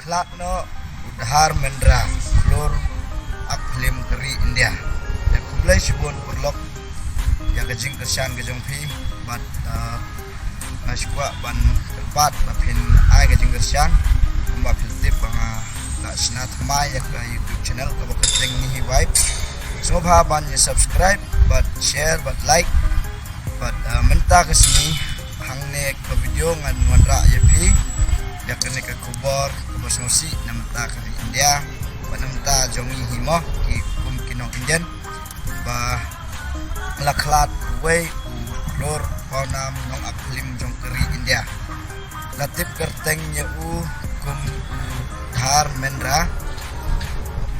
laklat no udhar mendra klor aklim keri India ya kublai shibun perlok ya gajing kersian gajong pi bat nasikwa ban terpat bapin ai gajing kersian kumba filtip banga la snat mai ya ke YouTube channel ka bakateng ni vibe semua ban ya subscribe but share but like but menta kesini hangne ke video ngan wanra ya pi ya kene ke kubor bosnosi namta ke India namta jongi himo ki kum kinong Indian ba laklat way lor paunam nong aklim jong keri India latip kerteng nya kum udhar mendra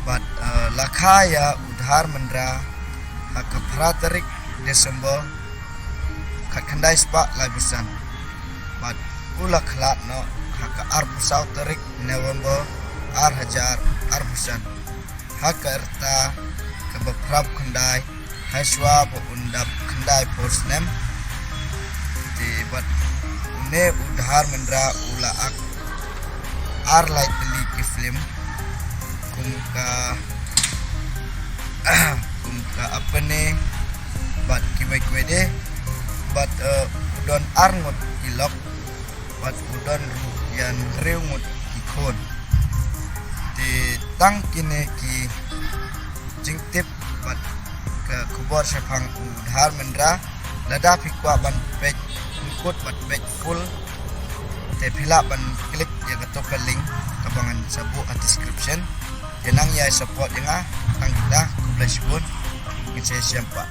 but lakaya udhar mendra hak pratarik Desember khandai spa lagusan but ulaklat no hak arbusau tarik November hajar arbusan hak erta kebeprap khandai haswa undap khandai posnem di bat une udhar mendra ula ak ar light li film kumka apa ne bat kiwai kwede bat udon arngut ilok bat udon yan reungut ikon di tang kine ki jingtip bat ke kubor sepang udhar mendra lada pikwa ban page ikut bat page full te pila ban klik ya ketok link kabangan sabu at description yanang ya support yang tang kita kublai sibun ngece siapa